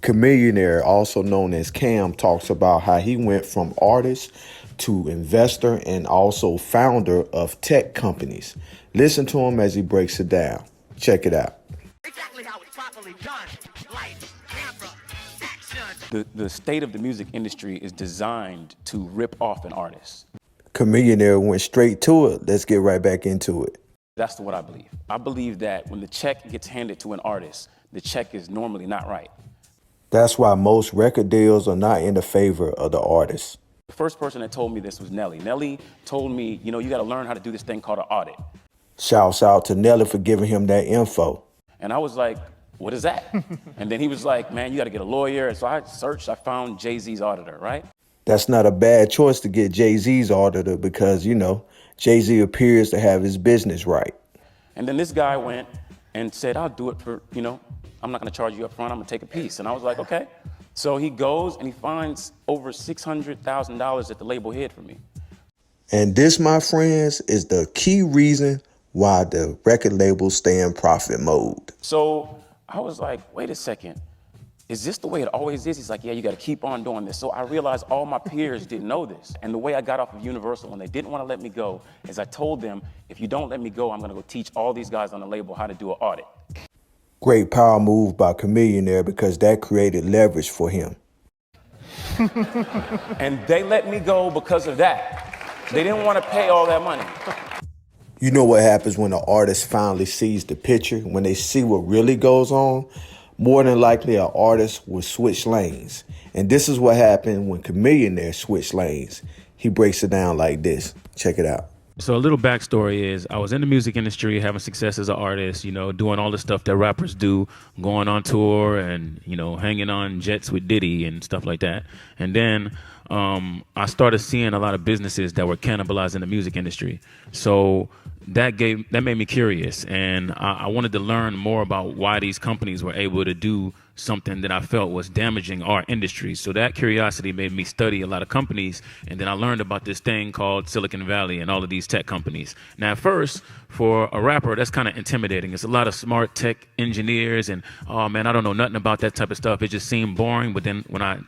Chamillionaire, also known as Cam, talks about how he went from artist to investor and also founder of tech companies. Listen to him as he breaks it down. Check it out. Exactly how it's properly done. Lights, camera, action. The state of the music industry is designed to rip off an artist. Chamillionaire went straight to it. Let's get right back into it. That's what I believe. I believe that when the check gets handed to an artist, the check is normally not right. That's why most record deals are not in the favor of the artist. The first person that told me this was Nelly. Nelly told me, you got to learn how to do this thing called an audit. Shouts out to Nelly for giving him that info. And I was like, what is that? And then he was like, man, you got to get a lawyer. And so I searched, I found Jay-Z's auditor, right? That's not a bad choice to get Jay-Z's auditor because, Jay-Z appears to have his business right. And then this guy went and said, I'll do it for, I'm not going to charge you up front. I'm going to take a piece. And I was like, okay. So he goes and he finds over $600,000 that the label hid from me. And this, my friends, is the key reason why the record labels stay in profit mode. So I was like, wait a second. Is this the way it always is? He's like, yeah, you got to keep on doing this. So I realized all my peers didn't know this. And the way I got off of Universal when they didn't want to let me go is I told them, if you don't let me go, I'm going to go teach all these guys on the label how to do an audit. Great power move by Chamillionaire because that created leverage for him. And they let me go because of that. They didn't want to pay all that money. You know what happens when the artist finally sees the picture, when they see what really goes on? More than likely, an artist will switch lanes. And this is what happened when Chamillionaire switched lanes. He breaks it down like this. Check it out. So a little backstory is I was in the music industry, having success as an artist, doing all the stuff that rappers do, going on tour and, hanging on jets with Diddy and stuff like that. And then I started seeing a lot of businesses that were cannibalizing the music industry. So that made me curious, and I wanted to learn more about why these companies were able to do something that I felt was damaging our industry. So that curiosity made me study a lot of companies, and then I learned about this thing called Silicon Valley and all of these tech companies. Now, at first, for a rapper, that's kind of intimidating. It's a lot of smart tech engineers, and oh man, I don't know nothing about that type of stuff. It just seemed boring. But then when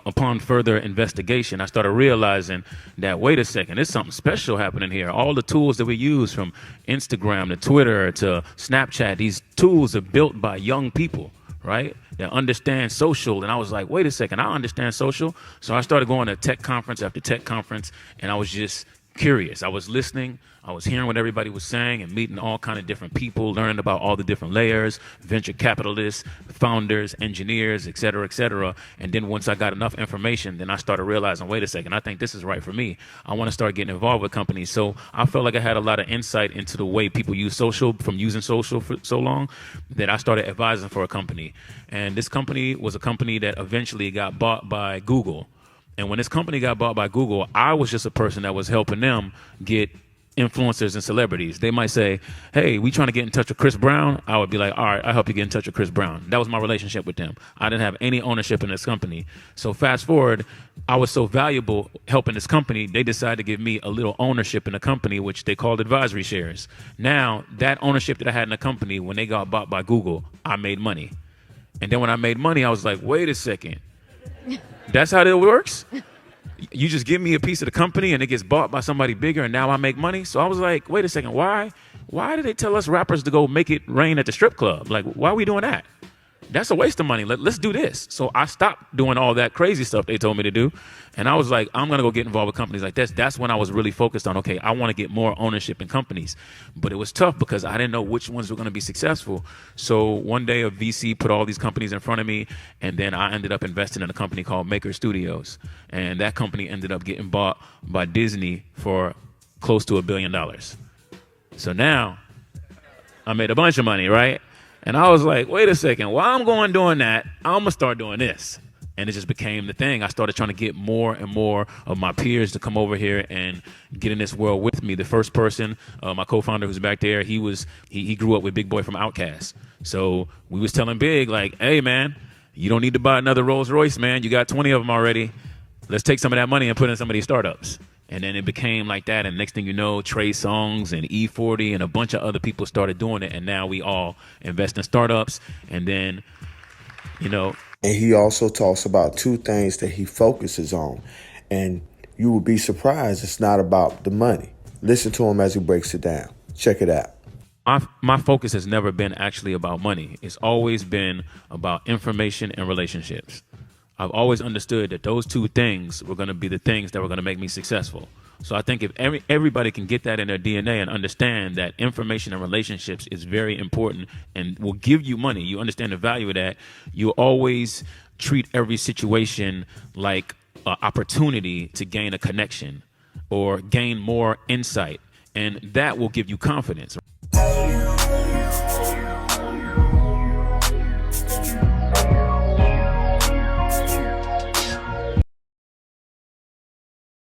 upon further investigation, I started realizing that, wait a second, there's something special happening here. All the tools that we use, from Instagram to Twitter to Snapchat, these tools are built by young people, right? That understand social. And I was like, wait a second, I understand social. So I started going to tech conference after tech conference, and I was just curious. I was listening. I was hearing what everybody was saying and meeting all kind of different people, learning about all the different layers, venture capitalists, founders, engineers, et cetera, et cetera. And then once I got enough information, then I started realizing, wait a second, I think this is right for me. I want to start getting involved with companies. So I felt like I had a lot of insight into the way people use social from using social for so long that I started advising for a company. And this company was a company that eventually got bought by Google. And when this company got bought by Google, I was just a person that was helping them get influencers and celebrities. They might say, hey, we trying to get in touch with Chris Brown. I would be like, all right, I'll help you get in touch with Chris Brown. That was my relationship with them. I didn't have any ownership in this company. So fast forward, I was so valuable helping this company, they decided to give me a little ownership in the company, which they called advisory shares. Now, that ownership that I had in the company, when they got bought by Google, I made money. And then when I made money, I was like, wait a second. That's how that works? You just give me a piece of the company and it gets bought by somebody bigger and now I make money? So I was like, wait a second, why did they tell us rappers to go make it rain at the strip club? Like, why are we doing that? That's a waste of money. Let's do this. So I stopped doing all that crazy stuff they told me to do. And I was like, I'm going to go get involved with companies like this. That's when I was really focused on, okay, I want to get more ownership in companies. But it was tough because I didn't know which ones were going to be successful. So one day a VC put all these companies in front of me, and then I ended up investing in a company called Maker Studios. And that company ended up getting bought by Disney for close to $1 billion. So now I made a bunch of money, right? And I was like, wait a second, while I'm going doing that, I'm going to start doing this. And it just became the thing. I started trying to get more and more of my peers to come over here and get in this world with me. The first person, my co-founder who's back there, he grew up with Big Boy from Outkast. So we was telling Big, like, hey, man, you don't need to buy another Rolls Royce, man. You got 20 of them already. Let's take some of that money and put in some of these startups. And then it became like that. And next thing you know, Trey Songz and E40 and a bunch of other people started doing it. And now we all invest in startups. And then, And he also talks about two things that he focuses on. And you will be surprised it's not about the money. Listen to him as he breaks it down. Check it out. My focus has never been actually about money. It's always been about information and relationships. I've always understood that those two things were going to be the things that were going to make me successful. So I think if everybody can get that in their DNA and understand that information and relationships is very important and will give you money, you understand the value of that, you always treat every situation like an opportunity to gain a connection or gain more insight. And that will give you confidence.